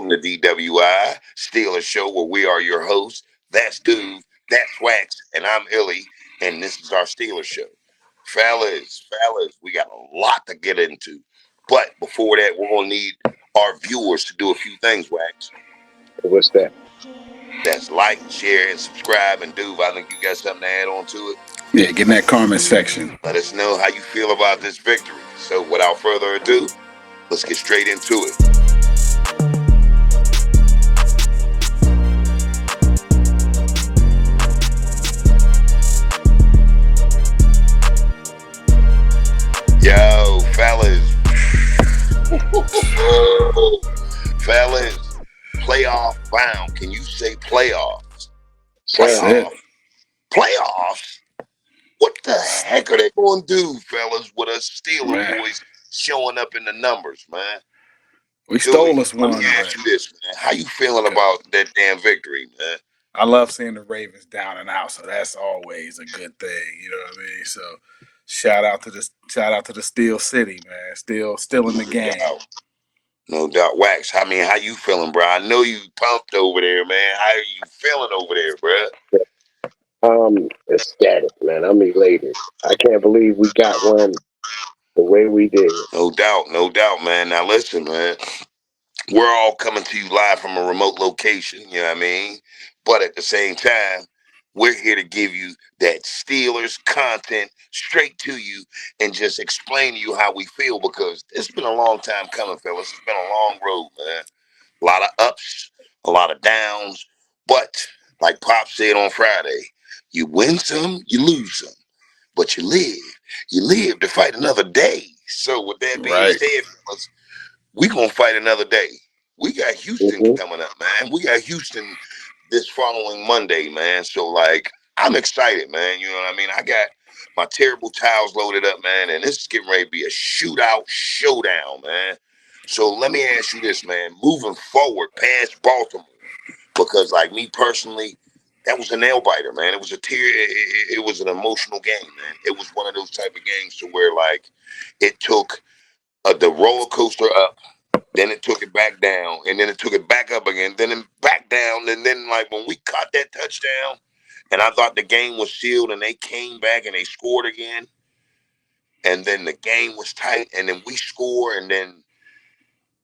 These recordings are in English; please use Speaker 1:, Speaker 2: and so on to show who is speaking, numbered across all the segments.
Speaker 1: welcome to DWI Steelers Show, where we are your hosts. That's Dude, that's Wax, and I'm Illy, and this is our Steelers Show. Fellas, we got a lot to get into. But before that, we're going to need our viewers to do a few things, Wax.
Speaker 2: What's that?
Speaker 1: That's like, share, and subscribe. And Dude, I think you got something to add on to it.
Speaker 3: Yeah, get in that comment section.
Speaker 1: Let us know how you feel about this victory. So without further ado, let's get straight into it. Yo, fellas. Fellas, playoff bound. Can you say playoffs? Playoffs? What the heck are they going to do, fellas, with us Steelers boys showing up in the numbers, man?
Speaker 3: We stole us one.
Speaker 1: Let me ask you this, man. How you feeling about that damn victory, man?
Speaker 3: I love seeing the Ravens down and out, so that's always a good thing. You know what I mean? So shout out to the Steel City, man. Still in the game.
Speaker 1: No doubt. Wax, how you feeling, bro? I know you pumped over there, man. How are you feeling over there, bro?
Speaker 2: Ecstatic, man. I'm elated. I can't believe we got one the way we did.
Speaker 1: No doubt, man. Now listen, man. We're all coming to you live from a remote location, you know what I mean? But at the same time, we're here to give you that Steelers content straight to you and just explain to you how we feel, because it's been a long time coming, fellas. It's been a long road, man. A lot of ups, a lot of downs. But like Pop said on Friday, you win some, you lose some. But you live to fight another day. So with that being said, fellas, we gonna fight another day. We got Houston coming up, man. We got Houston this following Monday, man. So like, I'm excited, man. You know what I mean? I got my terrible towels loaded up, man, and this is getting ready to be a showdown, man. So let me ask you this, man. Moving forward past Baltimore, because like me personally, that was a nail biter, man. It was it was an emotional game, man. It was one of those type of games to where like it took the roller coaster up, then it took it back down, and then it took it back up again, then it back down, and then like when we caught that touchdown, and I thought the game was sealed, and they came back and they scored again, and then the game was tight, and then we score, and then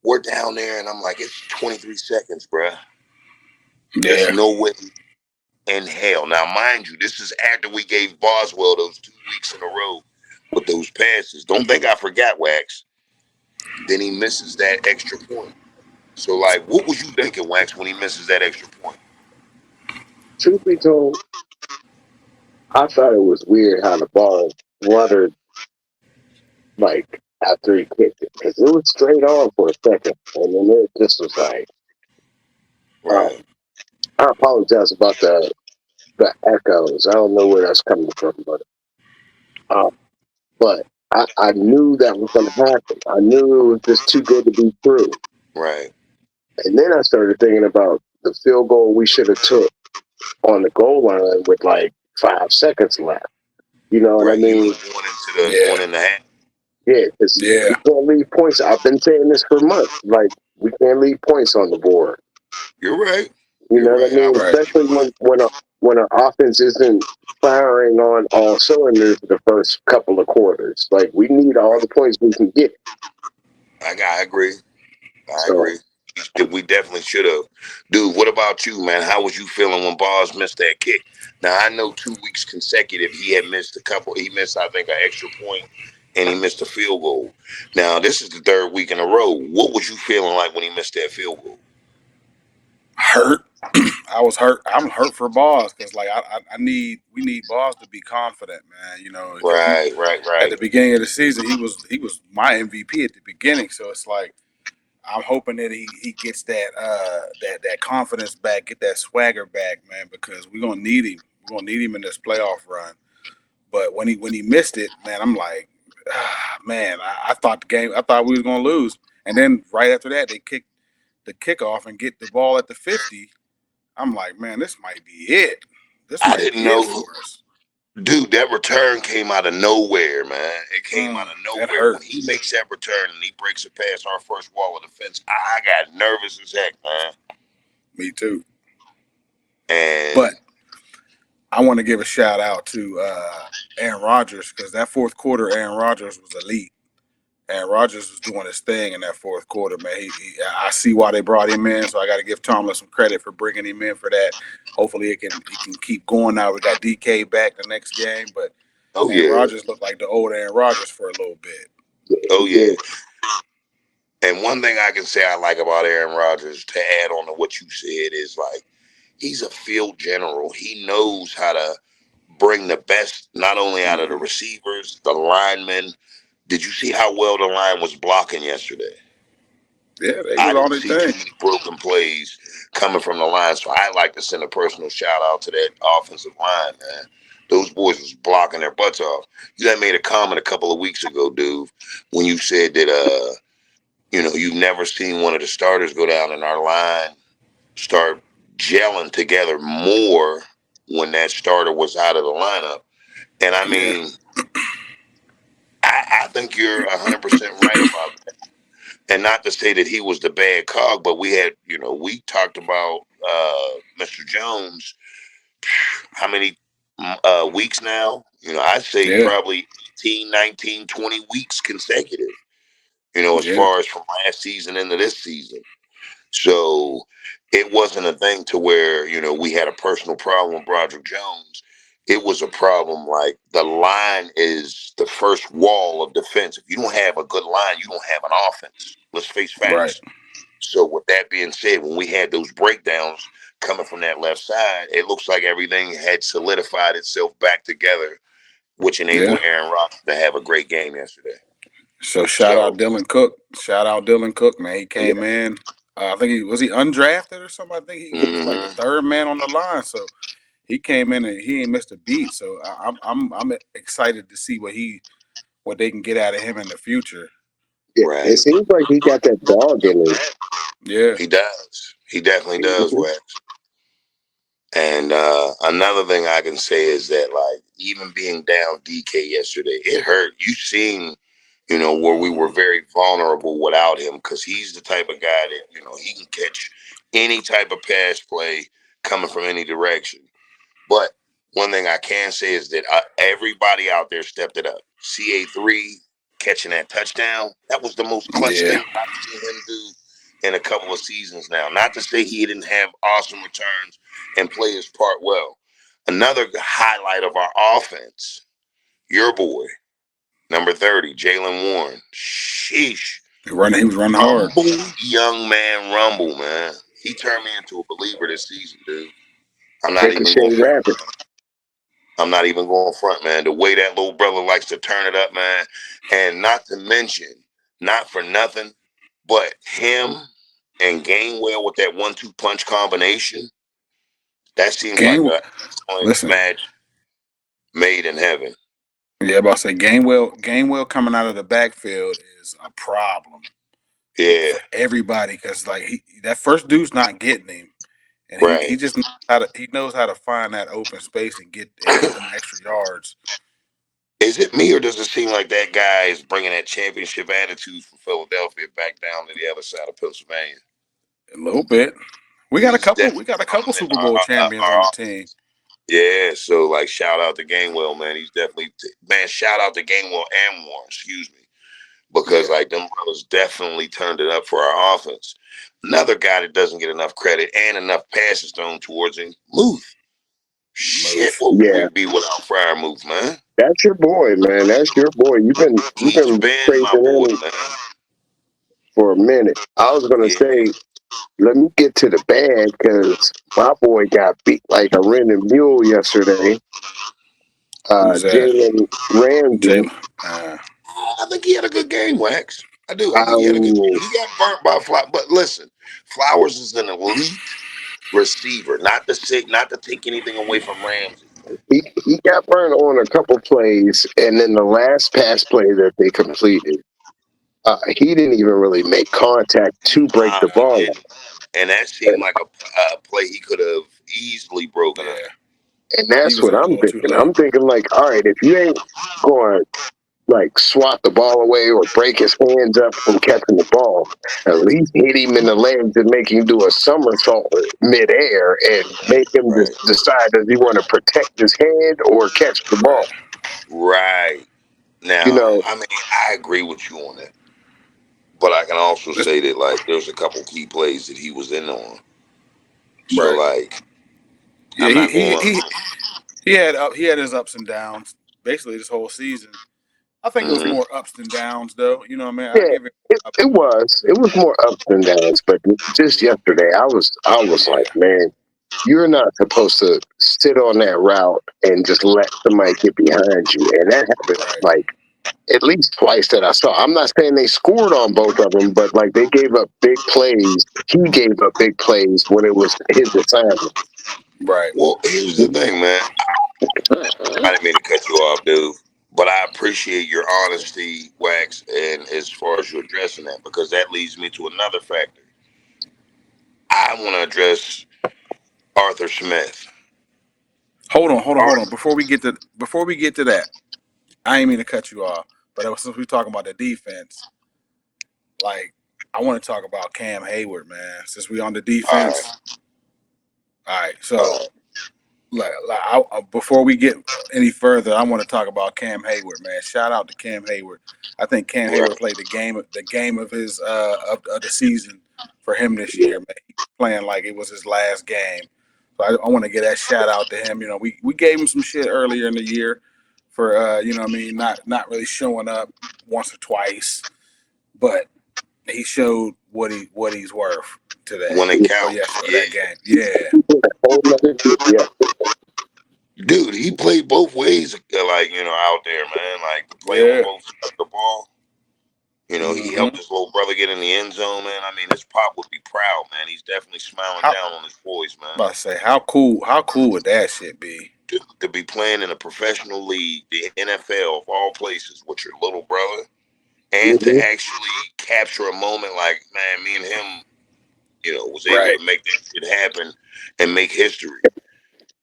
Speaker 1: we're down there, and I'm like, it's 23 seconds, bruh. There's no way in hell. Now, mind you, this is after we gave Boswell those 2 weeks in a row with those passes. Don't think I forgot, Wax. Then he misses that extra point. So, like, what was you thinking, Wax, when he misses that extra point?
Speaker 2: Truth be told, I thought it was weird how the ball fluttered, like, after he kicked it. Because it was straight on for a second. And then it just was like, I apologize about the echoes. I don't know where that's coming from, but I knew that was going to happen. I knew it was just too good to be true.
Speaker 1: Right.
Speaker 2: And then I started thinking about the field goal we should have took on the goal line with like 5 seconds left. You know what I mean?
Speaker 1: One and a half.
Speaker 2: Yeah, because we can't leave points. I've been saying this for months. Like, we can't leave points on the board.
Speaker 1: You're right.
Speaker 2: You know what I mean? Especially when our offense isn't firing on all cylinders the first couple of quarters. Like, we need all the points we can get.
Speaker 1: I agree. I agree. We definitely should have. Dude, what about you, man? How was you feeling when Boz missed that kick? Now, I know 2 weeks consecutive he had missed a couple. He missed, I think, an extra point, and he missed a field goal. Now, this is the 3rd week in a row. What was you feeling like when he missed that field goal?
Speaker 3: Hurt. I was hurt. I'm hurt for Boz because, like, we need Boz to be confident, man. You know,
Speaker 1: right.
Speaker 3: At the beginning of the season, he was my MVP at the beginning. So it's like, I'm hoping that he gets that confidence back, get that swagger back, man, because we're gonna need him. We're gonna need him in this playoff run. But when he missed it, man, I'm like, man, I thought we was gonna lose. And then right after that, they kicked the kickoff and get the ball at the 50. I'm like, man, this might be it.
Speaker 1: I didn't know for us. Dude, that return came out of nowhere, man. It came out of
Speaker 3: That
Speaker 1: nowhere. When he
Speaker 3: hurts.
Speaker 1: makes that return and he breaks it past our first wall of defense, I got nervous as heck, man.
Speaker 3: Me too.
Speaker 1: And
Speaker 3: But I want to give a shout out to Aaron Rodgers because that fourth quarter, Aaron Rodgers was elite. Aaron Rodgers was doing his thing in that fourth quarter, man. I see why they brought him in, so I got to give Tomlin some credit for bringing him in for that. Hopefully, it can keep going. Now we got DK back the next game, but
Speaker 1: oh
Speaker 3: Aaron
Speaker 1: yeah,
Speaker 3: Rodgers looked like the old Aaron Rodgers for a little bit.
Speaker 2: Yeah,
Speaker 1: oh
Speaker 2: he
Speaker 1: yeah.
Speaker 2: did.
Speaker 1: And one thing I can say I like about Aaron Rodgers, to add on to what you said, is like he's a field general. He knows how to bring the best not only out of the
Speaker 3: Mm-hmm.
Speaker 1: receivers, the linemen. Did you see how well the line was blocking yesterday?
Speaker 3: Yeah, they
Speaker 1: I
Speaker 3: was on
Speaker 1: didn't
Speaker 3: their
Speaker 1: see too
Speaker 3: thing.
Speaker 1: many broken plays coming from the line, so I like to send a personal shout out to that offensive line, man. Those boys was blocking their butts off. You had made a comment a couple of weeks ago, dude, when you said that you've never seen one of the starters go down in our line start gelling together more when that starter was out of the lineup. And I
Speaker 3: Yeah,
Speaker 1: mean, I think you're 100% right about that. And not to say that he was the bad cog, but we talked about Mr. Jones. How many weeks now? I'd say
Speaker 3: yeah,
Speaker 1: probably 18, 19, 20 weeks consecutive, as
Speaker 3: yeah,
Speaker 1: far as from last season into this season. So it wasn't a thing to where, we had a personal problem with Broderick Jones. It was a problem like the line is the first wall of defense. If you don't have a good line, you don't have an offense. Let's face
Speaker 3: right.
Speaker 1: facts. So with that being said, when we had those breakdowns coming from that left side, it looks like everything had solidified itself back together, which
Speaker 3: Yeah.
Speaker 1: enabled Aaron Rodgers to have a great game yesterday.
Speaker 3: So shout out
Speaker 1: So,
Speaker 3: Dylan Cook. Shout out Dylan Cook, man. He
Speaker 2: Yeah,
Speaker 3: came in. I think he undrafted or something. I think he was like the
Speaker 1: mhm.
Speaker 3: third man on the line. So he came in and he ain't missed a beat. So I'm excited to see what they can get out of him in the future.
Speaker 2: yeah. It
Speaker 1: Right.
Speaker 2: seems like he got that dog in him.
Speaker 3: Yeah,
Speaker 1: He does. He definitely does,
Speaker 2: Mhm.
Speaker 1: Wax. And another thing I can say is that, like, even being down DK yesterday, it hurt. You seen, where we were
Speaker 3: hmm
Speaker 1: very vulnerable without him because he's the type of guy that, he can catch any type of pass play coming from any direction. But one thing I can say is that everybody out there stepped it up. CA3 catching that touchdown, that was the most clutch
Speaker 3: yeah.
Speaker 1: thing I've seen him do in a couple of seasons now. Not to say he didn't have awesome returns and play his part well. Another highlight of our offense, your boy, number 30, Jalen Warren. Sheesh.
Speaker 3: He was running hard.
Speaker 1: Rumble, young man, rumble, man. He turned me into a believer this season, dude. I'm not even
Speaker 2: Ricochet
Speaker 1: going to front.
Speaker 2: Rabbit.
Speaker 1: I'm not even going front, man. The way that little brother likes to turn it up, man. And not to mention, not for nothing, but him and Gainwell with that 1-2 punch combination, that seems like
Speaker 3: Game.
Speaker 1: an excellent
Speaker 3: Listen,
Speaker 1: match made in heaven.
Speaker 3: yeah, about to say Gainwell coming out of the backfield is a problem
Speaker 1: Yeah,
Speaker 3: for everybody because like that first dude's not getting him, and he
Speaker 1: right.
Speaker 3: just he knows how to find that open space and get them extra yards.
Speaker 1: Is it me or does it seem like that guy is bringing that championship attitude from Philadelphia back down to the other side of Pennsylvania?
Speaker 3: A little bit. We got a
Speaker 1: He's
Speaker 3: couple. We
Speaker 1: definitely
Speaker 3: got a couple
Speaker 1: dominant
Speaker 3: Super Bowl champions on
Speaker 1: our
Speaker 3: the
Speaker 1: offense.
Speaker 3: team.
Speaker 1: Yeah, so like shout out to Gainwell, man. He's definitely man. Shout out to Gainwell and Warren, excuse me, because
Speaker 3: Yeah,
Speaker 1: like them brothers definitely turned it up for our offense. Another guy that doesn't get enough credit and enough passes thrown towards him, Muth. Shit,
Speaker 3: Muth.
Speaker 1: what would we
Speaker 2: Yeah,
Speaker 1: be without Fryermuth, man?
Speaker 2: that's your boy, man. That's your boy. You've
Speaker 1: He's
Speaker 2: been
Speaker 1: been my
Speaker 2: praising
Speaker 1: boy,
Speaker 2: him
Speaker 1: man.
Speaker 2: for a minute. I was gonna
Speaker 1: Yeah,
Speaker 2: say, let me get to the bad because my boy got beat like a rented mule yesterday.
Speaker 3: Who's that?
Speaker 2: Jalen Ramsey.
Speaker 3: Jalen.
Speaker 1: I think he had a good game, Wax. I do. I think he had a good
Speaker 2: Um,
Speaker 1: game. He got burnt by Flowers, but listen, Flowers is an elite receiver. Not to take anything away from Ramsey.
Speaker 2: he got burned on a couple plays, and then the last pass play that they completed, he didn't even really make contact to break
Speaker 1: Nah,
Speaker 2: the
Speaker 1: he
Speaker 2: ball.
Speaker 1: didn't. And that seemed like a play he could have easily broken
Speaker 3: Yeah.
Speaker 1: up.
Speaker 2: And
Speaker 3: He
Speaker 2: that's
Speaker 3: was
Speaker 2: what
Speaker 3: up a
Speaker 2: I'm
Speaker 3: little too
Speaker 2: thinking.
Speaker 3: late.
Speaker 2: I'm thinking like, all right, if you ain't going like swat the ball away or break his hands up from catching the ball, at least hit him in the legs and make him do a somersault midair and make him
Speaker 1: Right.
Speaker 2: decide does he want to protect his head or catch the ball.
Speaker 3: Right.
Speaker 1: Right.
Speaker 2: You
Speaker 1: Now,
Speaker 2: know,
Speaker 1: I mean, I agree with you on that, but I can also say that like there's a couple key plays that he was in on. So
Speaker 3: Right.
Speaker 1: like,
Speaker 3: Yeah.
Speaker 1: I'm
Speaker 3: He
Speaker 1: not
Speaker 3: he
Speaker 1: going.
Speaker 3: he he had his ups and downs basically this whole season. I think it was
Speaker 1: Mm-hmm.
Speaker 3: more ups than downs though. You know what I mean? I
Speaker 2: yeah,
Speaker 3: give it up.
Speaker 2: it was more ups and downs, but just yesterday I was like,
Speaker 3: Yeah.
Speaker 2: man, you're not supposed to sit on that route and just let somebody get behind you. And that happened
Speaker 3: Right.
Speaker 2: like at least twice that I saw. I'm not saying they scored on both of them, but like they gave up big plays. He gave up big plays when it was his assignment.
Speaker 3: Right.
Speaker 1: Well, here's the thing, man. I didn't mean to cut you off, dude. But I appreciate your honesty, Wax, and as far as you addressing that, because that leads me to another factor. I want to address Arthur Smith.
Speaker 3: Hold on.
Speaker 1: Arthur,
Speaker 3: Before we get to that, I ain't mean to cut you off, but since we talking about the defense, like I want to talk about Cam Hayward, man. Since we on the
Speaker 1: all right,
Speaker 3: defense, all right.
Speaker 1: all
Speaker 3: So
Speaker 1: right,
Speaker 3: before we get any further, I want to talk about Cam Hayward, man. Shout out to Cam Hayward. I think Cam Hayward
Speaker 1: right.
Speaker 3: played the game of his of the season for him this
Speaker 1: Yeah.
Speaker 3: year, man. He was playing like it was his last game. So I want to get that shout out to him. You know, we gave him some shit earlier in the year for you know what I mean, not really showing up once or twice, but he showed what he's worth today
Speaker 1: When it
Speaker 3: or
Speaker 1: counts,
Speaker 3: yes or
Speaker 1: yeah.
Speaker 3: that game. Yeah,
Speaker 2: Whole nother shit. Yeah,
Speaker 1: Dude, he played both ways, like, out there, man. Like, to play on
Speaker 3: yeah.
Speaker 1: both sides of the ball. He helped
Speaker 3: Mm-hmm.
Speaker 1: his little brother get in the end zone, man. I mean, his pop would be proud, man. He's definitely smiling
Speaker 3: How
Speaker 1: down on his boys, man.
Speaker 3: about to say how cool would that shit be?
Speaker 1: To be playing in a professional league, the NFL of all places, with your little brother, and to
Speaker 2: hmm
Speaker 1: actually capture a moment like, man, me and him, was able
Speaker 3: Right.
Speaker 1: to make that shit happen and make history.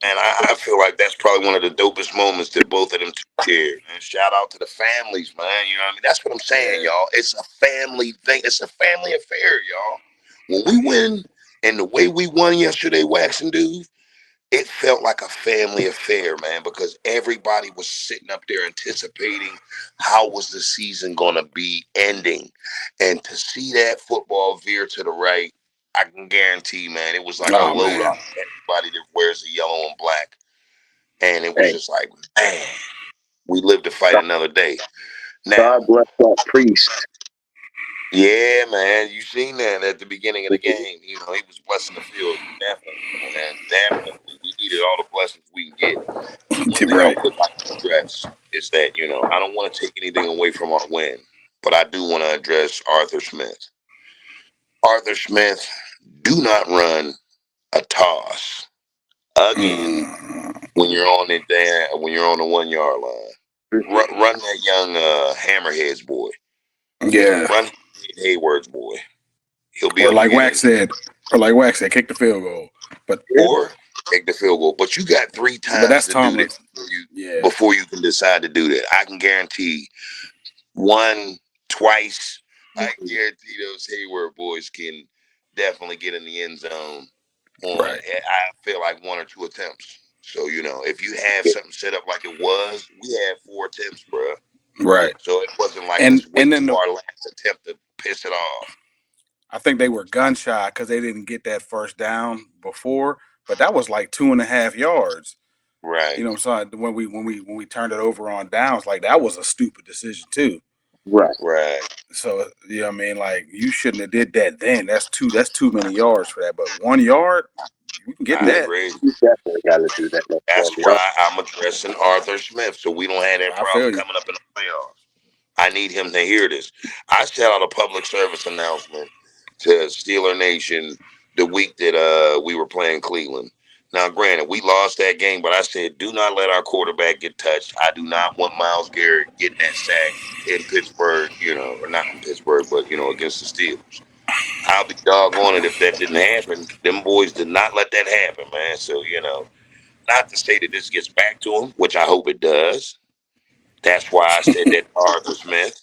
Speaker 1: And I feel like that's probably one of the dopest moments that both of them two shared. And shout out to the families, man. You know what I mean? That's what I'm saying,
Speaker 3: Yeah.
Speaker 1: y'all. It's a family thing. It's a family affair, y'all. When we win, and the way we won yesterday, Wax and Dude, it felt like a family affair, man, because everybody was sitting up there anticipating how was the season going to be ending. And to see that football veer to the right, I can guarantee, man, it was like a
Speaker 3: Oh
Speaker 1: load
Speaker 3: man.
Speaker 1: off everybody that wears the yellow and black. And it was
Speaker 2: Hey,
Speaker 1: just like, man, we live to fight
Speaker 2: God
Speaker 1: another day. Now,
Speaker 2: God bless that priest.
Speaker 1: yeah, man, you seen that at the beginning of the game. He was blessing the field, definitely. And definitely, we needed all the blessings we can get. One thing I
Speaker 3: Right.
Speaker 1: would like to address is that, I don't want to take anything away from our win, but I do want to address Arthur Smith. Arthur Smith, do not run a toss again
Speaker 3: Mm,
Speaker 1: when you're on the 1 yard line. Run that young Hammerheads boy.
Speaker 3: yeah.
Speaker 1: Run Hayward's boy. He'll be
Speaker 3: Or
Speaker 1: able to
Speaker 3: like
Speaker 1: get
Speaker 3: Wax
Speaker 1: in.
Speaker 3: said, kick the field goal. But
Speaker 1: Or take the field goal. But you got three times
Speaker 3: that's
Speaker 1: to do that
Speaker 3: Tomlin's. Yeah.
Speaker 1: before you can decide to do that. I can guarantee one, twice. I guarantee those Hayward boys can definitely get in the end zone on,
Speaker 3: Right.
Speaker 1: I feel like, one or two attempts. So, if you have something set up like it was, we had 4 attempts, bro.
Speaker 3: Right.
Speaker 1: So it wasn't like
Speaker 3: And
Speaker 1: let's
Speaker 3: and
Speaker 1: wait
Speaker 3: then
Speaker 1: till our last attempt to piss it off.
Speaker 3: I think they were gun shy because they didn't get that first down before. But that was like 2.5 yards. You
Speaker 1: Right,
Speaker 3: know what I'm saying? When we turned it over on downs, like that was a stupid decision too.
Speaker 2: Right.
Speaker 1: right.
Speaker 3: So you know what I mean, like you shouldn't have did that then. That's too many yards for that. But 1 yard, we can get
Speaker 1: I
Speaker 3: that.
Speaker 1: agree.
Speaker 2: You definitely got to do that next one.
Speaker 1: That's
Speaker 2: Yep.
Speaker 1: why I'm addressing Arthur Smith, so we don't have that
Speaker 3: I
Speaker 1: problem
Speaker 3: feel you.
Speaker 1: coming up in the playoffs. I need him to hear this. I set out a public service announcement to Steeler Nation the week that we were playing Cleveland. Now, granted, we lost that game, but I said, do not let our quarterback get touched. I do not want Myles Garrett getting that sack in Pittsburgh, or not in Pittsburgh, but, against the Steelers. I'll be doggone it if that didn't happen. Them boys did not let that happen, man. So, not to say that this gets back to him, which I hope it does. That's why I said that Arthur Smith,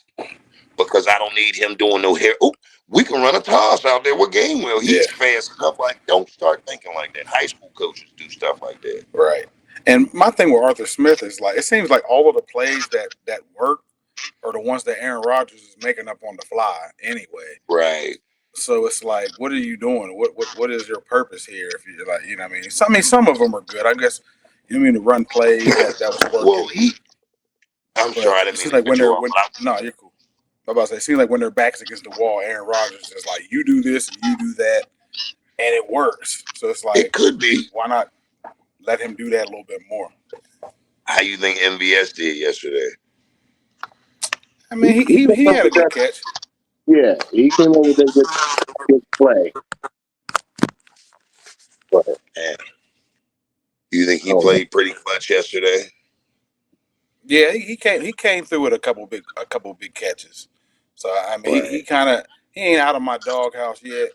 Speaker 1: because I don't need him doing no hair. Oh, we can run a toss out there with Gainwell.
Speaker 3: Yeah,
Speaker 1: He's fast enough. Like, don't start thinking like that. High school coaches do stuff like that.
Speaker 3: right. And my thing with Arthur Smith is like it seems like all of the plays that work are the ones that Aaron Rodgers is making up on the fly anyway.
Speaker 1: Right.
Speaker 3: So it's like, what are you doing? What is your purpose here? If you like, you know, what I mean, some of them are good. I guess you mean the run plays that was
Speaker 1: Well,
Speaker 3: working,
Speaker 1: I'm
Speaker 3: but
Speaker 1: sorry, I
Speaker 3: it
Speaker 1: didn't mean
Speaker 3: seems
Speaker 1: to
Speaker 3: like
Speaker 1: cut you off, but
Speaker 3: no, you're cool. I'm about to say, it seems like when their backs against the wall, Aaron Rodgers is like, you do this and you do that, and it works. So it's
Speaker 1: it
Speaker 3: like,
Speaker 1: could be.
Speaker 3: why not let him do that a little bit more?
Speaker 1: How you think MVS did yesterday?
Speaker 3: I mean,
Speaker 2: He came
Speaker 3: he
Speaker 2: up
Speaker 3: had a
Speaker 2: with
Speaker 3: good
Speaker 2: that.
Speaker 3: catch.
Speaker 2: Yeah, he came up with that good play. But
Speaker 1: And you think he
Speaker 2: oh,
Speaker 1: played pretty clutch yesterday?
Speaker 3: Yeah, he came through with a couple big catches. So I mean,
Speaker 1: Right.
Speaker 3: he kind of he ain't out of my doghouse yet.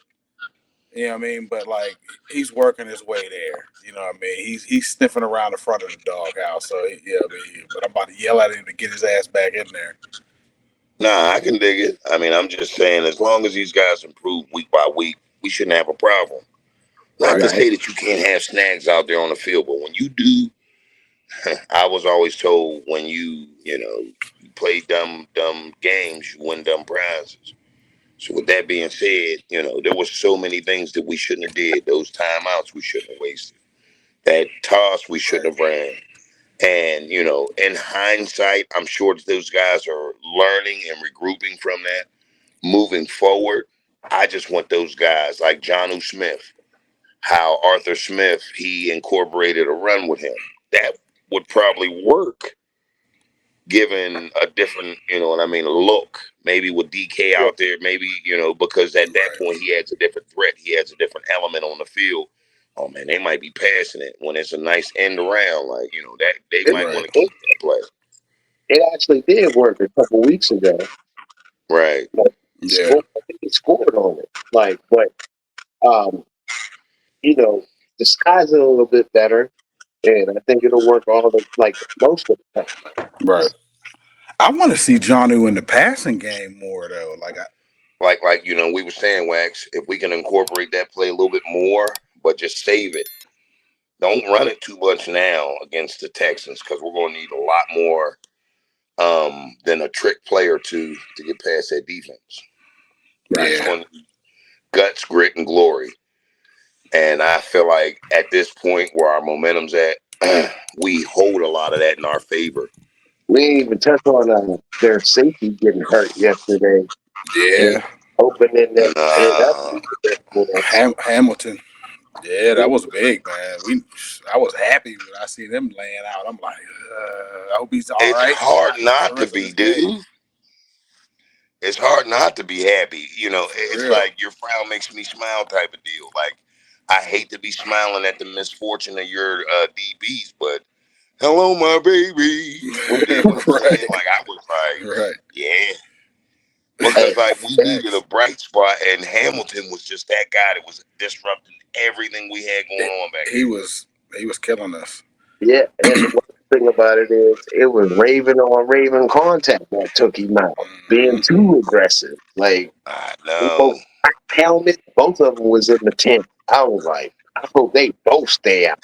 Speaker 3: You know what I mean? But like he's working his way there. You know what I mean? He's sniffing around the front of the doghouse. So yeah, I mean, but I'm about to yell at him to get his ass back in there.
Speaker 1: Nah, I can dig it. I mean, I'm just saying, as long as these guys improve week by week, we shouldn't have a problem. Not
Speaker 3: Right.
Speaker 1: to
Speaker 2: right.
Speaker 1: say that you can't have snags out there on the field, but when you do, I was always told when you play dumb games, you win dumb prizes. So with that being said, there was so many things that we shouldn't have did. Those timeouts we shouldn't have wasted. That toss we shouldn't have ran. And in hindsight, I'm sure that those guys are learning and regrouping from that. Moving forward, I just want those guys like Johnu Smith, how Arthur Smith, he incorporated a run with him. That would probably work given a different, what I mean, look. Maybe with DK
Speaker 2: Yeah,
Speaker 1: out there, maybe, because at that
Speaker 3: Right.
Speaker 1: point he adds a different threat. He adds a different element on the field. Oh man, they might be passing it when it's a nice end around. Like, that they
Speaker 2: it,
Speaker 1: might
Speaker 3: Right.
Speaker 1: want to
Speaker 2: it,
Speaker 1: keep that play.
Speaker 2: it actually did work a couple weeks ago.
Speaker 1: Right.
Speaker 2: Like,
Speaker 3: Yeah.
Speaker 2: I think he scored on it. Like, but um, you know, disguise it a little bit better, and I think it'll work all the like most of the time.
Speaker 3: Right. I want to see Johnu in the passing game more though.
Speaker 1: Like we were saying, Wax, if we can incorporate that play a little bit more, but just save it. Don't run it too much now against the Texans because we're going to need a lot more than a trick play or two to get past that defense. We're just
Speaker 3: Yeah.
Speaker 1: going to need guts, grit, and glory. And I feel like at this point where our momentum's at, we hold a lot of that in our favor.
Speaker 2: We didn't even touch on their safety getting hurt yesterday, and
Speaker 3: Yeah.
Speaker 2: opening it up a
Speaker 1: Uh,
Speaker 2: little bit more.
Speaker 3: Hamilton. Yeah, that was big, man. I was happy when I see them laying out. I'm like, I hope he's all
Speaker 1: it's
Speaker 3: right
Speaker 1: hard
Speaker 3: for the
Speaker 1: not to
Speaker 3: rest of
Speaker 1: be,
Speaker 3: this game.
Speaker 1: dude. It's hard not to be happy.
Speaker 3: For
Speaker 1: It's
Speaker 3: real.
Speaker 1: like your frown makes me smile type of deal. Like, I hate to be smiling at the misfortune of your DBs, but hello, my baby. You dig what I'm saying?
Speaker 3: Right.
Speaker 1: Like, I was like,
Speaker 3: Right.
Speaker 1: yeah.
Speaker 2: Hey,
Speaker 1: Because, like, we needed a
Speaker 3: Facts.
Speaker 1: bright spot, and Hamilton was just that guy that was disrupting everything we had going
Speaker 3: It-
Speaker 1: on back
Speaker 3: he
Speaker 1: there.
Speaker 3: was he was killing us.
Speaker 2: yeah, and the one thing about it is, it was Raven on Raven contact that took him out, being
Speaker 3: Hmm.
Speaker 2: too aggressive. Like,
Speaker 1: I
Speaker 2: they
Speaker 1: know.
Speaker 2: both helmet, both of them was in the tent. I was like, I hope they both stay out.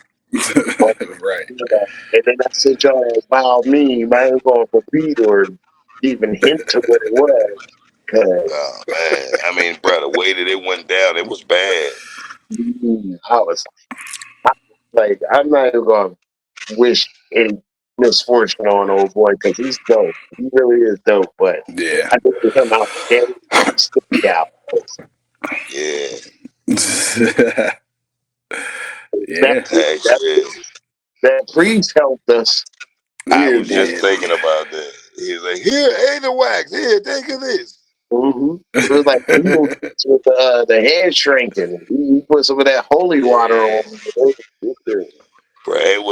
Speaker 2: But,
Speaker 3: Right.
Speaker 2: and then I sent y'all a wild meme. I ain't going to repeat or even hint to what it was. Cause
Speaker 1: Oh, man. I mean, bro, the way that it went down, it was bad.
Speaker 2: I was like, I'm not even going to wish any misfortune on old boy because he's dope. He really is dope. But
Speaker 3: Yeah.
Speaker 2: I think with him out there, still be out.
Speaker 1: Yeah.
Speaker 2: That,
Speaker 3: Yeah.
Speaker 1: Hey,
Speaker 2: that,
Speaker 1: shit.
Speaker 2: that priest helped us
Speaker 1: I
Speaker 3: He
Speaker 2: weird.
Speaker 1: was just
Speaker 3: did.
Speaker 1: thinking about that. He was like, here, ain't the wax. Here, take this.
Speaker 2: Mm-hmm. It was like Beatles with the head shrinking. He put some of that holy water
Speaker 1: Yeah.
Speaker 2: on. It.
Speaker 1: Bro, it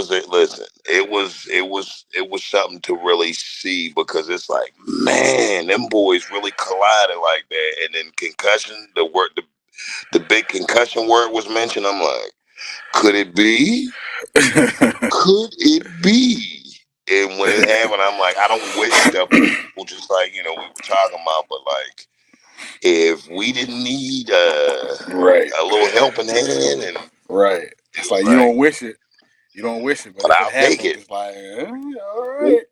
Speaker 1: was something to really see because it's like, man, them boys really collided like that. And then concussion, the big concussion word was mentioned. I'm like, could it be? Could it be? And when it happened, I'm like, I don't wish stuff on people, just like we were talking about. But like, if we didn't need
Speaker 3: Right.
Speaker 1: a little helping hand, and
Speaker 3: Right.
Speaker 1: it
Speaker 3: It's
Speaker 1: was
Speaker 3: like you
Speaker 1: like,
Speaker 3: don't wish it. You don't wish it, but
Speaker 1: but
Speaker 3: if it
Speaker 1: I'll take
Speaker 3: happens,
Speaker 1: it.
Speaker 3: it's like, all right.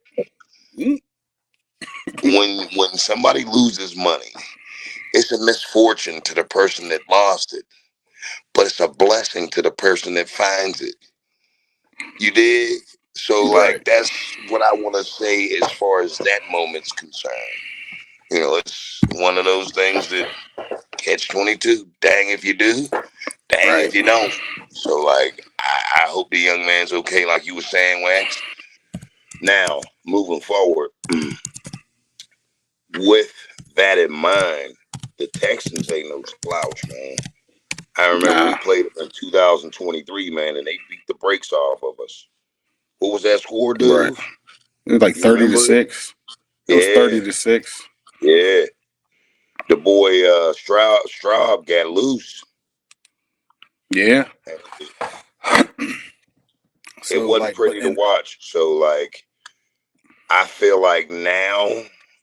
Speaker 3: Mm.
Speaker 1: When somebody loses money, it's a misfortune to the person that lost it, but it's a blessing to the person that finds it. You dig? So
Speaker 3: Right.
Speaker 1: like that's what I want to say as far as that moment's concerned. It's one of those things that catch 22. Dang if you do, dang
Speaker 3: Right.
Speaker 1: if you don't. So like I hope the young man's okay, like you were saying, Wax. Now, moving forward, with that in mind, the Texans ain't no slouch, man. I remember we
Speaker 3: Nah.
Speaker 1: played them in 2023, man, and they beat the brakes off of us. What was that score,
Speaker 3: Right.
Speaker 1: dude?
Speaker 3: It was like
Speaker 1: You
Speaker 3: 30 to
Speaker 1: remember it?
Speaker 3: 6. It was
Speaker 1: Yeah,
Speaker 3: 30 to 6.
Speaker 1: yeah. The boy Straub got loose.
Speaker 3: Yeah.
Speaker 1: It
Speaker 3: So
Speaker 1: wasn't
Speaker 3: like, but
Speaker 1: pretty to
Speaker 3: and
Speaker 1: watch. So like, I feel like now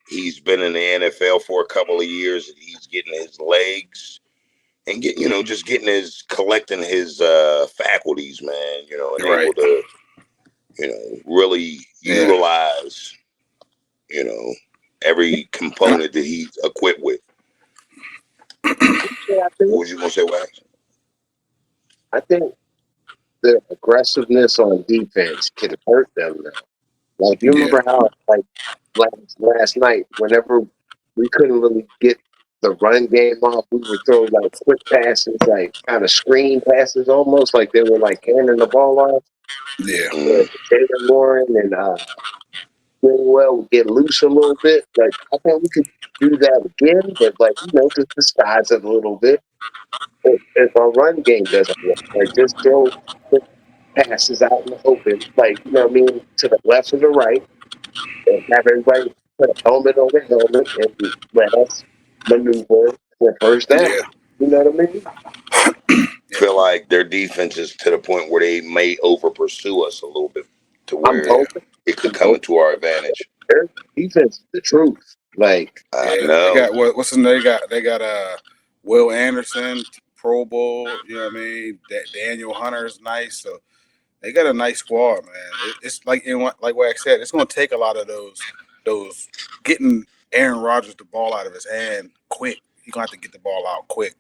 Speaker 1: he's been in the NFL for a couple of years, and he's getting his legs and just getting his collecting his faculties, man. And
Speaker 3: right.
Speaker 1: able to really
Speaker 3: Yeah.
Speaker 1: utilize you know every component that he's equipped with.
Speaker 2: Yeah,
Speaker 1: What was you gonna say, Wax?
Speaker 2: I think the aggressiveness on defense can hurt them now. Like you
Speaker 3: Yeah.
Speaker 2: remember how like last night, whenever we couldn't really get the run game off, we would throw like quick passes, like kind of screen passes, almost like they were like handing the ball off.
Speaker 3: Yeah.
Speaker 1: Mm,
Speaker 2: Jalen Warren and Well would get loose a little bit. Like I think we could do that again, but like just disguise it a little bit. If our run game doesn't work, like just throw quick passes out in the open, like what I mean, to the left and the right, and have everybody put a helmet over helmet and let us maneuver for first down.
Speaker 3: Yeah.
Speaker 2: You know what I mean?
Speaker 3: Yeah.
Speaker 1: feel like their defense is to the point where they may over pursue us a little bit, to
Speaker 2: I'm
Speaker 1: where
Speaker 3: Yeah.
Speaker 2: hoping.
Speaker 1: it could
Speaker 2: I'm
Speaker 1: come
Speaker 2: hoping
Speaker 1: into our advantage.
Speaker 2: their defense is the truth. Like
Speaker 1: I
Speaker 3: Yeah. They
Speaker 1: know.
Speaker 3: got what's his name? They got Will Anderson, Pro Bowl. You know what I mean? Daniel Hunter is nice. So they got a nice squad, man. It's like like what I said, it's going to take a lot of those getting Aaron Rodgers the ball out of his hand quick. He's going to have to get the ball out quick.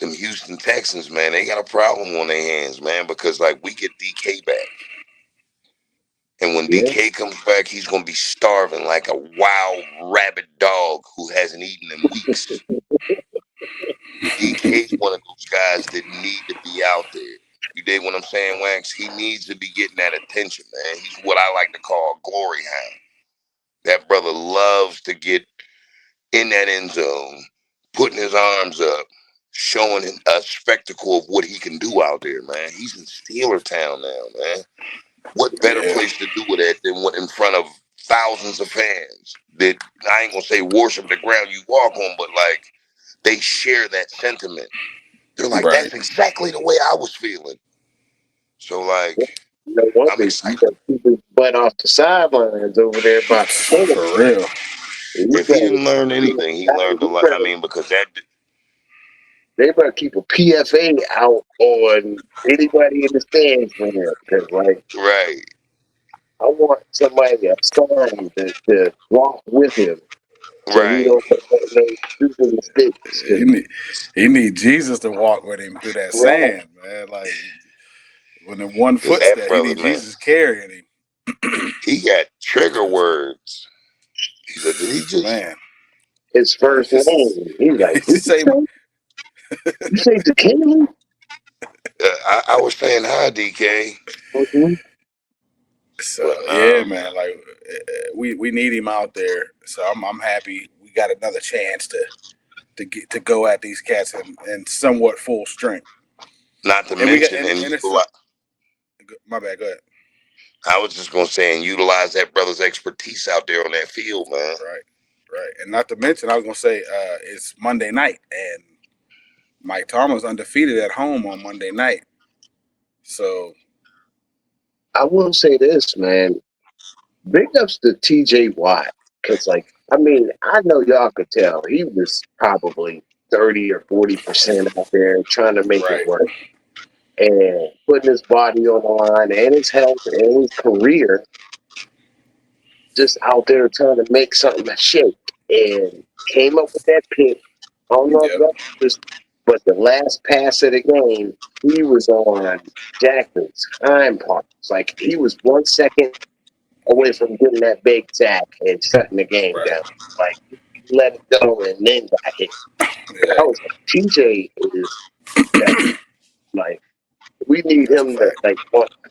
Speaker 1: Them Houston Texans, man, they got a problem on their hands, man, because like we get DK back. And when
Speaker 2: yeah,
Speaker 1: DK comes back, he's gonna be starving like a wild rabid dog who hasn't eaten in weeks. DK's one of those guys that need to be out there. You dig what I'm saying, Wax? He needs to be getting that attention, man. He's what I like to call a glory hound. That brother loves to get in that end zone, putting his arms up, showing a spectacle of what he can do out there, man. He's in Steeler Town now, man. What better
Speaker 3: Yeah.
Speaker 1: place to do it at than what in front of thousands of fans that I ain't gonna say worship the ground you walk on, but like they share that sentiment. They're like,
Speaker 3: Right.
Speaker 1: that's exactly the way I was feeling. So like,
Speaker 2: no
Speaker 1: I'm
Speaker 2: wonder you
Speaker 1: excited.
Speaker 2: got people butt off the sidelines over there by the corner.
Speaker 3: For real.
Speaker 2: You
Speaker 1: If he
Speaker 2: better,
Speaker 1: didn't learn
Speaker 2: you
Speaker 1: anything, he learned a lot. I
Speaker 2: better,
Speaker 1: mean, because that
Speaker 2: they better keep a PFA out on anybody in the stands for him. Because, like,
Speaker 1: right,
Speaker 2: I want somebody a sign to walk with him so he
Speaker 1: right,
Speaker 2: don't make no stupid mistakes.
Speaker 3: He need he need Jesus to walk with him through that
Speaker 2: Right.
Speaker 3: sand, man. Like when the one
Speaker 1: because that
Speaker 3: footstep, he
Speaker 1: brother,
Speaker 3: need
Speaker 1: man,
Speaker 3: Jesus carrying him.
Speaker 1: he got trigger
Speaker 3: 'Cause,
Speaker 1: words. He said, did he just?
Speaker 3: man,
Speaker 2: His first
Speaker 3: just
Speaker 2: name, he's like,
Speaker 3: just
Speaker 2: what you
Speaker 3: say
Speaker 2: say? You say Tequila?
Speaker 1: I was saying hi, DK,
Speaker 2: Mm-hmm.
Speaker 3: so.
Speaker 1: but
Speaker 3: Yeah,
Speaker 1: nah,
Speaker 3: man. Like we need him out there. So I'm happy we got another chance to go at these cats in somewhat full strength.
Speaker 1: not to
Speaker 3: And we got
Speaker 1: mention and
Speaker 3: and it's
Speaker 1: utilize.
Speaker 3: my bad. Go ahead.
Speaker 1: I was just gonna say and utilize that brother's expertise out there on that field, man.
Speaker 3: Right, right. And not to mention, I was gonna say it's Monday night, and Mike Thomas undefeated at home on Monday night. So
Speaker 2: I will say this, man. Big ups to TJ Watt. Because, like, I mean, I know y'all could tell he was probably 30 or 40% out there trying to make it
Speaker 3: Right.
Speaker 2: work and putting his body on the line and his health and his career just out there trying to make something shake and came up with that pick. I don't know if
Speaker 3: Yep.
Speaker 2: that was, but the last pass of the game, he was on Jackson's hind parts. Like he was 1 second away from getting that big sack and shutting the game
Speaker 3: Right.
Speaker 2: down. Like he let it go and then got hit. I
Speaker 3: Yeah.
Speaker 2: was like, TJ is that like we need
Speaker 3: That's a
Speaker 2: him to
Speaker 3: fact.
Speaker 2: like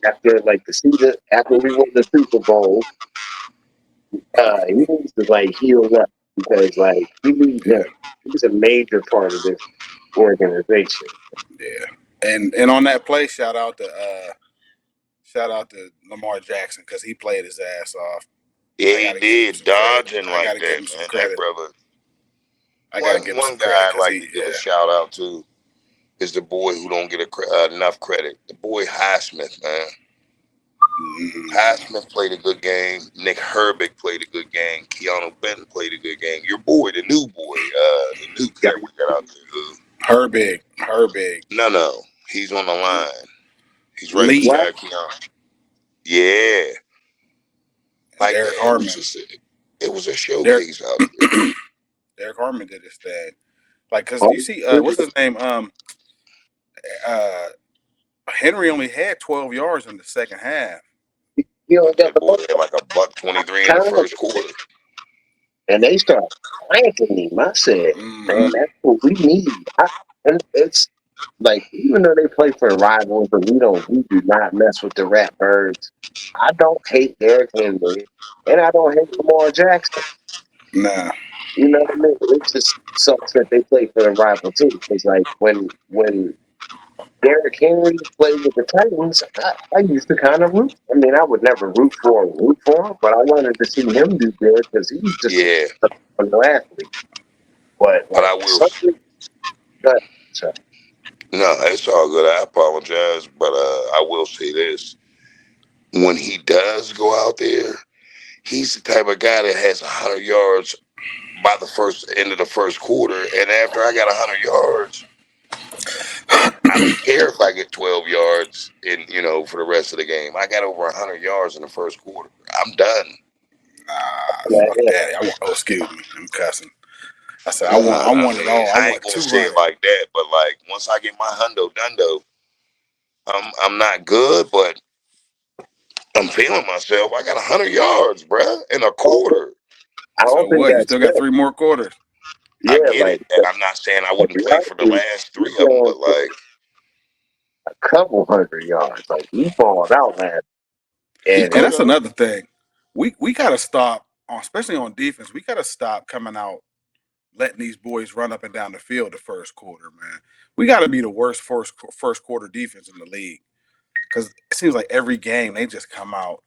Speaker 2: after like the season after we won the Super Bowl. He needs to like heal up because like we need him.
Speaker 3: Yeah.
Speaker 2: He's a major part of this organization.
Speaker 3: Yeah. And on that play, shout out to Lamar Jackson because he played his ass off.
Speaker 1: Yeah,
Speaker 3: I
Speaker 1: he
Speaker 3: got to give him
Speaker 1: did
Speaker 3: some credit.
Speaker 1: dodging
Speaker 3: I got
Speaker 1: like
Speaker 3: to give
Speaker 1: that,
Speaker 3: him some
Speaker 1: man. That
Speaker 3: credit.
Speaker 1: brother.
Speaker 3: I got to give him
Speaker 1: One
Speaker 3: some
Speaker 1: guy
Speaker 3: credit
Speaker 1: I'd
Speaker 3: because
Speaker 1: like
Speaker 3: he,
Speaker 1: to give a
Speaker 3: yeah.
Speaker 1: shout out to is the boy who don't get enough credit. The boy Highsmith, man.
Speaker 3: Mm,
Speaker 1: Highsmith played a good game. Nick Herbig played a good game. Keanu Benton played a good game. Your boy, the new
Speaker 2: Yeah,
Speaker 1: cat we got out there.
Speaker 3: Herbig,
Speaker 1: No, he's on the line. He's right
Speaker 3: Lee,
Speaker 2: what?
Speaker 1: beside Keanu. Yeah,
Speaker 3: and
Speaker 1: like
Speaker 3: Derek
Speaker 1: it was
Speaker 3: Harmon.
Speaker 1: just it was a
Speaker 3: Derek
Speaker 1: showcase out there.
Speaker 3: Derek Harmon did his thing. Like, cause you
Speaker 2: Oh,
Speaker 3: see, what's his name? Uh, Henry only had 12 yards in the second half.
Speaker 2: you don't get
Speaker 1: That
Speaker 2: the
Speaker 1: boy
Speaker 2: ball.
Speaker 1: had like a buck 23 in the
Speaker 2: Kind of,
Speaker 1: first quarter.
Speaker 2: and they start cranking him. I said, man,
Speaker 3: Mm-hmm.
Speaker 2: that's what we need. And it's like even though they play for rivals, but we do not mess with the Rat Birds. I don't hate Derrick Henry, and I don't hate Lamar Jackson.
Speaker 3: Nah,
Speaker 2: You know what I mean? It just sucks that they play for the rival too. Because like when Derrick Henry played with the Titans, I used to kind of root. I mean, I would never root for him, but I wanted to see him do good because he's just
Speaker 1: Yeah,
Speaker 2: a phenomenal athlete. But
Speaker 1: but I
Speaker 2: like
Speaker 1: will.
Speaker 2: something that so,
Speaker 1: No, it's all good. I apologize, but I will say this: when he does go out there, he's the type of guy that has 100 yards by the first end of the first quarter, and after I got 100 yards, I don't care if I get 12 yards in for the rest of the game. I got over 100 yards in the first quarter. I'm done.
Speaker 3: fuck that. Oh, excuse me, I'm cussing. I said
Speaker 1: I
Speaker 3: I want it
Speaker 1: mean,
Speaker 3: all. I
Speaker 1: I ain't
Speaker 3: want
Speaker 1: gonna say it
Speaker 3: 200.
Speaker 1: like that, but like once I get my hundo dundo, I'm not good, but I'm feeling myself. I got 100 yards, bruh, in a quarter.
Speaker 2: I
Speaker 3: So
Speaker 2: don't think
Speaker 3: what? You
Speaker 2: that's
Speaker 3: still got
Speaker 2: good.
Speaker 3: 3 more quarters.
Speaker 1: I
Speaker 2: Yeah,
Speaker 1: get
Speaker 2: like
Speaker 1: it, and I'm not saying I
Speaker 2: the
Speaker 1: wouldn't play for the
Speaker 2: reality,
Speaker 1: last
Speaker 2: he's
Speaker 1: three of them,
Speaker 2: going
Speaker 1: but
Speaker 2: for
Speaker 1: like,
Speaker 2: a couple 100 yards. Like he balled out last,
Speaker 1: he
Speaker 2: and
Speaker 3: And
Speaker 1: could
Speaker 3: that's
Speaker 1: have.
Speaker 3: another thing. We gotta stop, especially on defense. We gotta stop coming out letting these boys run up and down the field the first quarter, man. We got to be the worst first quarter defense in the league because it seems like every game they just come out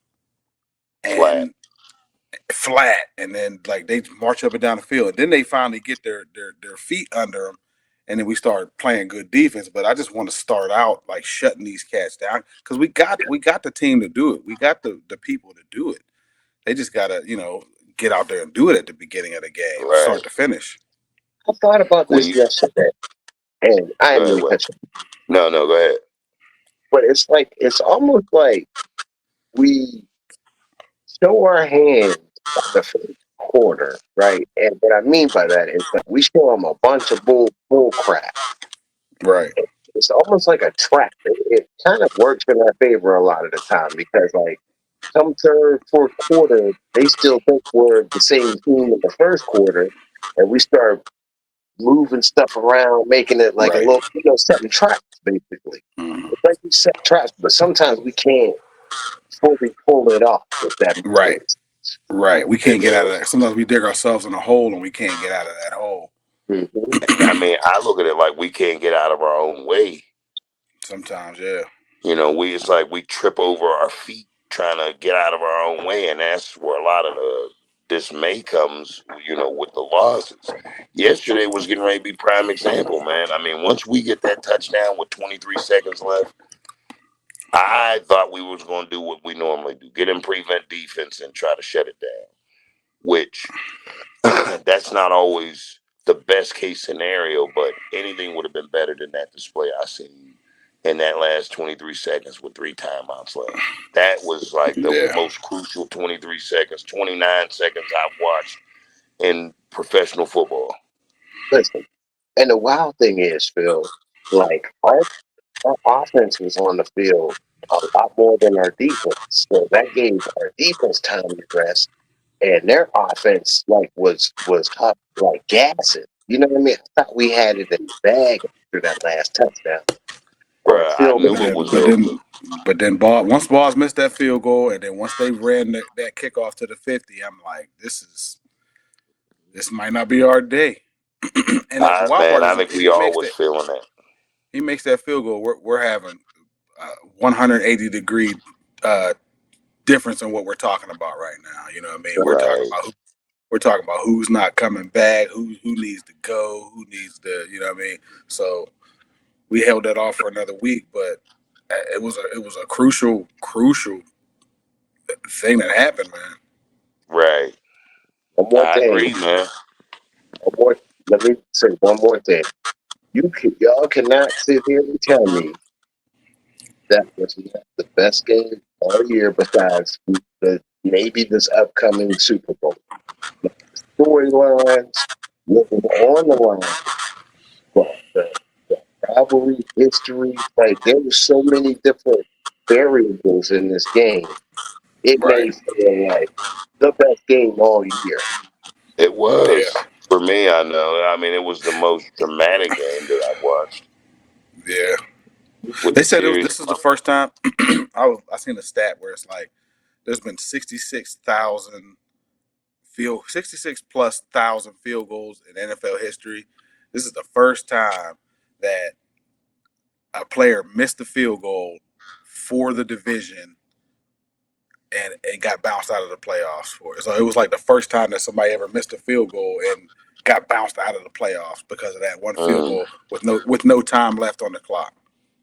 Speaker 1: Flat.
Speaker 3: and flat, and then like they march up and down the field. And then they finally get their feet under them, and then we start playing good defense. But I just want to start out like shutting these cats down because we got the team to do it. We got the people to do it. They just gotta get out there and do it at the beginning of the game,
Speaker 1: Right.
Speaker 3: start to finish.
Speaker 2: I thought about
Speaker 1: When
Speaker 2: this
Speaker 1: you
Speaker 2: yesterday, and I
Speaker 1: go
Speaker 2: didn't
Speaker 1: ahead,
Speaker 2: mean to
Speaker 1: what?
Speaker 2: cut you,
Speaker 1: No, go ahead.
Speaker 2: but it's like it's almost like we show our hands by the first quarter, right? And what I mean by that is that we show them a bunch of bull crap.
Speaker 3: Right.
Speaker 2: It's almost like a trap. It kind of works in our favor a lot of the time because, like, come third, fourth quarter, they still think we're the same team in the first quarter, and we start moving stuff around, making it like a
Speaker 3: Right.
Speaker 2: little, setting traps basically.
Speaker 3: Mhm.
Speaker 2: It's like we set traps, but sometimes we can't fully pull it off. If that makes
Speaker 3: Right.
Speaker 2: sense.
Speaker 3: Right. We
Speaker 1: It
Speaker 3: can't get out of
Speaker 1: does.
Speaker 3: that. Sometimes we dig ourselves in a hole and we can't get out of that hole.
Speaker 2: Mm-hmm.
Speaker 1: I mean, I look at it like we can't get out of our own way.
Speaker 3: Sometimes, yeah.
Speaker 1: It's like we trip over our feet trying to get out of our own way, and that's where a lot of the dismay comes. With the losses. Yesterday was getting ready to be prime example, man. I mean, once we get that touchdown with 23 seconds left, I thought we was going to do what we normally do: get in prevent defense and try to shut it down. Which that's not always the best case scenario, but anything would have been better than that display I seen in that last 23 seconds with 3 timeouts left. That was like the
Speaker 3: Yeah.
Speaker 1: most crucial 23 seconds, 29 seconds I've watched in professional football.
Speaker 2: Listen, and the wild thing is, Phil, like our offense was on the field a lot more than our defense. So that gave our defense time to rest, and their offense was hot like gassing. You know what I mean? I thought we had it in the bag after that last touchdown or
Speaker 1: Bruh, I
Speaker 2: field
Speaker 3: But
Speaker 1: knew
Speaker 2: goal.
Speaker 1: it
Speaker 3: then,
Speaker 1: was
Speaker 3: but
Speaker 1: over.
Speaker 3: then, but then, once Balls missed that field goal, and then once they ran that kickoff to the 50, I'm like, this might not be our day. And the wild
Speaker 1: Man,
Speaker 3: part
Speaker 1: I
Speaker 3: is,
Speaker 1: think
Speaker 3: if
Speaker 1: we all was feeling that.
Speaker 3: he makes that field goal, we're having 180-degree uh, difference in what we're talking about right now. You know what I mean?
Speaker 1: Right,
Speaker 3: We're talking about who's not coming back, who needs to go, who needs to, you know what I mean? So we held that off for another week, but it was a crucial thing that happened, man.
Speaker 1: right.
Speaker 2: One more
Speaker 1: I
Speaker 2: thing.
Speaker 1: agree, man.
Speaker 2: One more. Let me say one more thing. Y'all cannot sit here and tell me that was not the best game all year besides maybe this upcoming Super Bowl. Storylines, what was on the line, but the rivalry, history, like there were so many different variables in this game. It
Speaker 3: Right.
Speaker 2: made feel like the best game all year.
Speaker 1: It
Speaker 3: Yeah.
Speaker 1: was. For me, I know. I mean, it was the most dramatic game that I've watched
Speaker 3: Yeah.
Speaker 1: with
Speaker 3: They
Speaker 1: the
Speaker 3: said
Speaker 1: series.
Speaker 3: this is the first time I seen a stat where it's like there's been 66 plus thousand field goals in NFL history. This is the first time that a player missed the field goal for the division and got bounced out of the playoffs for it. So it was like the first time that somebody ever missed a field goal and got bounced out of the playoffs because of that one field
Speaker 1: Mm.
Speaker 3: goal with no time left on the clock.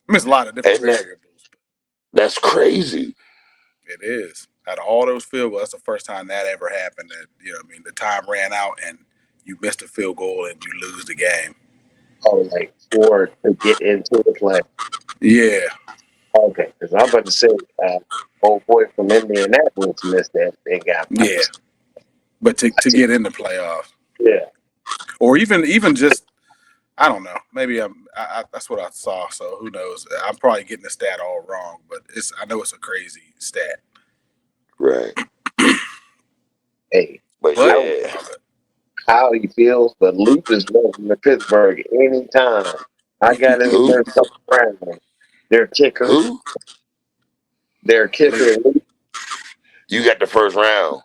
Speaker 3: I mean, it's a lot of different
Speaker 1: And
Speaker 3: variables.
Speaker 1: that's crazy.
Speaker 3: It is. Out of all those field goals, that's the first time that ever happened. That you know, what I mean, the time ran out and you missed a field goal and you lose the game.
Speaker 2: Oh, like for to get into the play.
Speaker 3: Yeah,
Speaker 2: Okay, because I'm about to say, old boy from Indianapolis missed that and got
Speaker 3: yeah.
Speaker 2: bounced.
Speaker 3: But to get in the playoffs,
Speaker 2: Yeah.
Speaker 3: or even just I don't know. Maybe that's what I saw. So who knows? I'm probably getting the stat all wrong, but I know it's a crazy stat.
Speaker 1: Right.
Speaker 2: Hey,
Speaker 1: But
Speaker 2: I
Speaker 3: But
Speaker 2: don't
Speaker 1: yeah.
Speaker 2: know how he feels, but Luke is welcome to Pittsburgh anytime. I got in the
Speaker 1: Who?
Speaker 2: first couple rounds. Their kicker,
Speaker 1: Who?
Speaker 2: their kicker, Luke,
Speaker 1: You got the first round.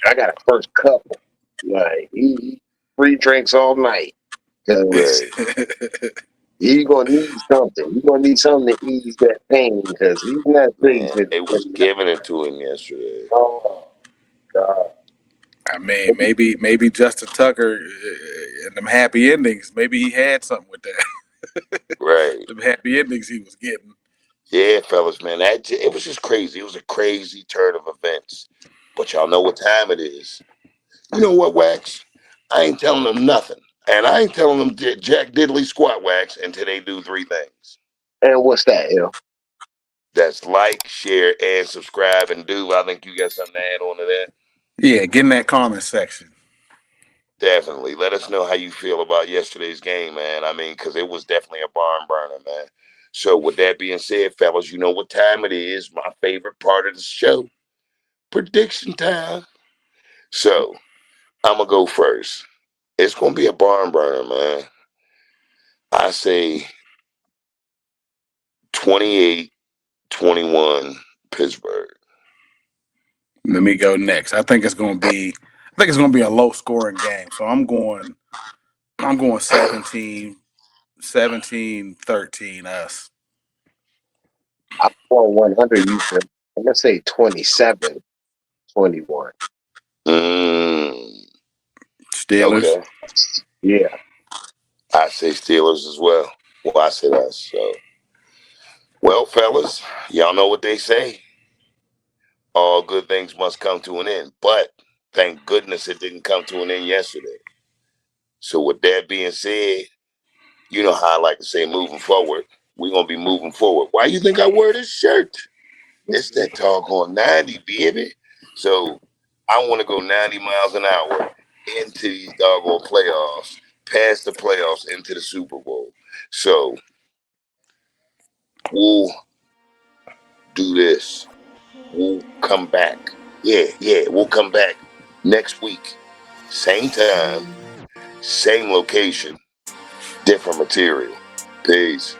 Speaker 2: I got a first couple. Like, he free drinks all night because
Speaker 1: Right.
Speaker 2: he gonna need something. He gonna need something to ease that pain because he's not
Speaker 1: Man,
Speaker 2: facing
Speaker 1: they was
Speaker 2: it.
Speaker 1: giving it to him yesterday.
Speaker 2: Oh, God.
Speaker 3: I mean, maybe Justin Tucker and them happy endings. Maybe he had something with that.
Speaker 1: Right.
Speaker 3: Them happy endings he was getting.
Speaker 1: Yeah, fellas, man. It was just crazy. It was a crazy turn of events. But y'all know what time it is. You know what, Wax? I ain't telling them nothing. And I ain't telling them Jack Diddley squat wax until they do 3 things.
Speaker 2: And what's that, L?
Speaker 1: That's like, share, and subscribe. And do I think you got something to add on to that?
Speaker 3: Yeah, get in that comment section.
Speaker 1: Definitely. Let us know how you feel about yesterday's game, man. I mean, because it was definitely a barn burner, man. So, with that being said, fellas, you know what time it is. My favorite part of the show, prediction time. So, I'm going to go first. It's going to be a barn burner, man. I say 28-21 Pittsburgh.
Speaker 3: Let me go next. I think it's gonna be a low scoring game. So I'm going 17-13 us.
Speaker 2: I'm going 100. You said, I'm going to say 27-21.
Speaker 1: Mm,
Speaker 3: Steelers.
Speaker 1: okay.
Speaker 2: Yeah.
Speaker 1: I say Steelers as well. Well, I said us. So, Well, fellas, y'all know what they say. All good things must come to an end. But thank goodness it didn't come to an end yesterday. So with that being said, you know how I like to say moving forward. We're gonna be moving forward. Why you think I wear this shirt? It's that doggone 90, baby. So I want to go 90 miles an hour into these doggone playoffs, past the playoffs into the Super Bowl. So we'll do this. We'll come back. Yeah, we'll come back next week. Same time, same location, different material. Peace.